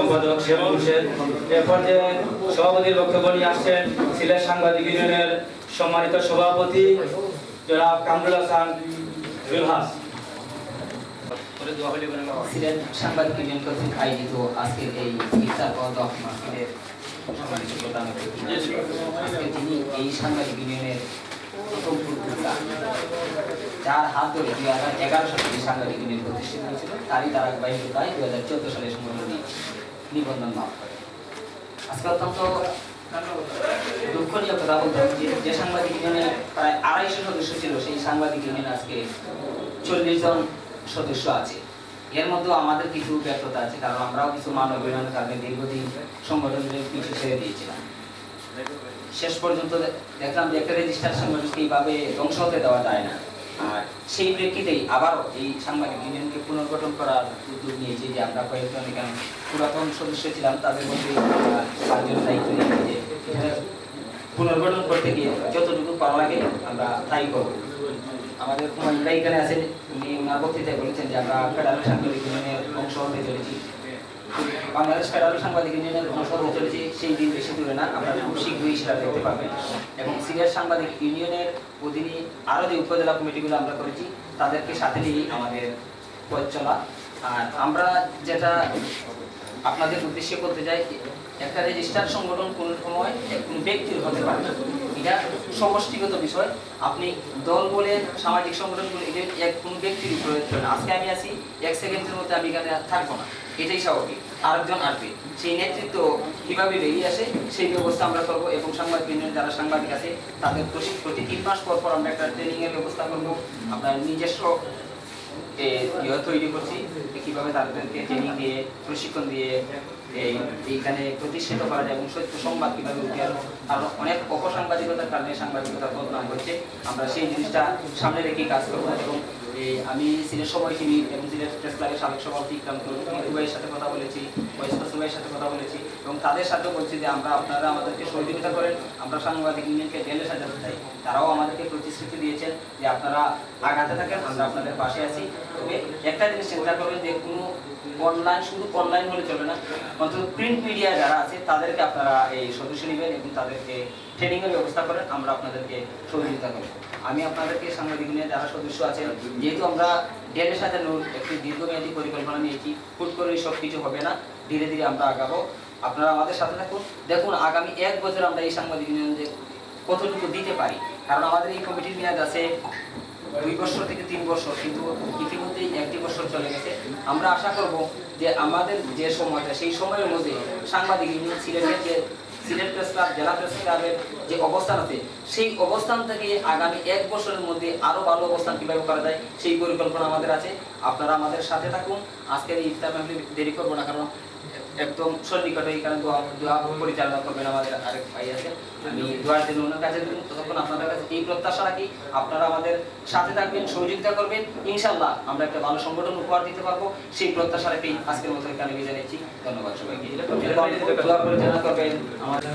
সম্পাদক শেখ হোসেন। এ পর্যায়ে সভাপতির বক্তব্য নিয়ে আসছেন সিলেট সাংবাদিক ইউনিয়নের সম্মানিত সভাপতি জনাব কামরুল হাসান জুলহাস। সিলেট সাংবাদিক ইউনিয়ন কর্তৃক আয়োজিত আজকের এই ইফতার ও দোয়া মাহফিলের সম্মানিত প্রধান অতিথি, আজকে তিনি এই সাংবাদিক ইউনিয়নের প্রথম উদ্যোক্তা, যার হাত ধরে 2011 সালে এই সাংবাদিক ইউনিয়ন প্রতিষ্ঠিত হয়েছিল, তারই ধারাবাহিকতায় 2014 সালে সংগঠনটি নিবন্ধন লাভ করে। আজকে অত্যন্ত দুঃখনীয় কথা বলতে হবে যে সাংবাদিক ইউনিয়নে প্রায় 250 সদস্য ছিল, সেই সাংবাদিক ইউনিয়নে আজকে 40 জন সদস্য আছে। এর মধ্যেও আমাদের কিছু ব্যর্থতা আছে, কারণ আমরাও কিছু মানবীয়তার কারণে দীর্ঘদিন সংগঠনের পিছু ছেড়ে দিয়েছিলাম। শেষ পর্যন্ত দেখলাম যে একটা রেজিস্টার সংগঠনকে এইভাবে ধ্বংস হতে দেওয়া যায় না। আর সেই প্রেক্ষিতেই আবারও এই সাংবাদিক ইউনিয়নকে পুনর্গঠন করার উদ্যোগ নিয়েছি, যে আমরা কয়েকজন এখানে পুরাতন সদস্য ছিলাম, তাদের মধ্যে কার্যের দায়িত্ব নিয়েছি যে এখানে পুনর্গঠন করতে গিয়ে যতটুকু পাওয়া লাগে আমরা তাই করব। আমাদের কুমারীরা এখানে আছেন, উনি ওনার বক্তৃতায় বলেছেন যে আমরা ফেডারেল সাংবাদিক ইউনিয়নের অংশ হতে চলেছি, বাংলাদেশ ফেডারেল সাংবাদিক ইউনিয়নের অংশ হতে চলেছি। সেই দিন বেশি দূরে না, আমরা খুব শীঘ্রই সেটা দেখতে পাবেন। এবং সিলেট সাংবাদিক ইউনিয়নের অধীনে আরও যে উপজেলা কমিটিগুলো আমরা করেছি, তাদেরকে সাথে নিয়েই আমাদের পথ চলা। আর আমরা যেটা আপনাদের উদ্দেশ্যে করতে চাই, একটা রেজিস্টার সংগঠন কোনো সময় কোনো ব্যক্তির হতে পারে না, এটা সমষ্টিগত বিষয়। আপনি দল বলেন, সামাজিক সংগঠন বলে, এটা কোনো ব্যক্তির উপরে না। আজকে আমি আছি, 1 সেকেন্ডের মধ্যে আমি এখানে থাকবো না, এটাই স্বাভাবিক, আরেকজন আসবে। সেই নেতৃত্ব কীভাবে বেরিয়ে আসে সেই ব্যবস্থা আমরা করবো। এবং সাংবাদিক ইউনিয়ন যারা সাংবাদিক আছে তাদের প্রতি 3 মাস পর পর আমরা একটা ট্রেনিংয়ের ব্যবস্থা করবো। আমরা নিজস্ব তৈরি করছি, কীভাবে তাদেরকে ট্রেনিং দিয়ে, প্রশিক্ষণ দিয়ে এইখানে প্রতিষ্ঠিত করা যায় এবং সত্য সংবাদ কীভাবে উঠে আসবো। কারণ অনেক অপসাংবাদিকতার কারণে সাংবাদিকতার বদনাম হচ্ছে, আমরা সেই জিনিসটা সামনে রেখেই কাজ করবো। এবং আমি সিলেট সময় টিভি এবং সিলেট প্রেস ক্লাবের সাবেক সভাপতি ভাইয়ের সাথে কথা বলেছি, ভাইয়ের সাথে কথা বলেছি, এবং তাদের সাথেও বলছি যে আপনারা আমাদেরকে সহযোগিতা করেন, আমরা সাংবাদিক ইউনিয়নকে জেলে সাজাতে চাই। তারাও আমাদেরকে প্রতিশ্রুতি দিয়েছেন যে আপনারা আগাতে থাকেন, আমরা আপনাদের পাশে আছি। তবে একটা জিনিস চিন্তা করবেন যে কোনো অনলাইন, শুধু অনলাইন হলে চলবে না, অন্তত প্রিন্ট মিডিয়া যারা আছে তাদেরকে আপনারা এই সদস্য নেবেন এবং তাদেরকে ট্রেনিংয়ের ব্যবস্থা করেন, আমরা আপনাদেরকে সহযোগিতা করব। আমি আপনাদেরকে সাংবাদিক ইউনিয়নের যারা সদস্য আছেন, যেহেতু আমরা জেলে সাজানোর একটি দীর্ঘমেয়াদী পরিকল্পনা নিয়েছি, হুট করে সব কিছু হবে না, ধীরে ধীরে আমরা আগাবো। আপনারা আমাদের সাথে থাকুন, দেখুন আগামী 1 বছর আমরা এই সাংবাদিক ইউনিয়নে কতটুকু দিতে পারি। কারণ আমাদের এই কমিটির মেয়াদ আছে 2 বছর থেকে 3 বছর, কিন্তু ইতিমধ্যেই 1টি বছর চলে গেছে। আমরা আশা করব যে আমাদের যে সময়টা, সেই সময়ের মধ্যে সাংবাদিক ইউনিয়ন সিলেটের যে সিলেট প্রেস ক্লাব, জেলা প্রেস ক্লাবের যে অবস্থান আছে, সেই অবস্থান থেকে আগামী 1 বছরের মধ্যে আরও ভালো অবস্থান কীভাবে করা যায় সেই পরিকল্পনা আমাদের আছে। আপনারা আমাদের সাথে থাকুন। আজকের এই ইফতার মাহফিল দেরি করবো না, কারণ একদম সন্নিকটে এখানে দোয়া পরিচালনা করবেন আমাদের আরেক ভাই আছে, আমি দোয়ার জন্য ওনার কাছে দেবেন। ততক্ষণ আপনাদের কাছে এই প্রত্যাশা রাখি, আপনারা আমাদের সাথে থাকবেন, সহযোগিতা করবেন, ইনশাআল্লাহ আমরা একটা ভালো সংগঠন উপহার দিতে পারবো। সেই প্রত্যাশা রেখেই আজকের মতো এখানে বিদায় নিচ্ছি। ধন্যবাদ সবাইকে। দোয়া পরিচালনা করবেন আমাদের।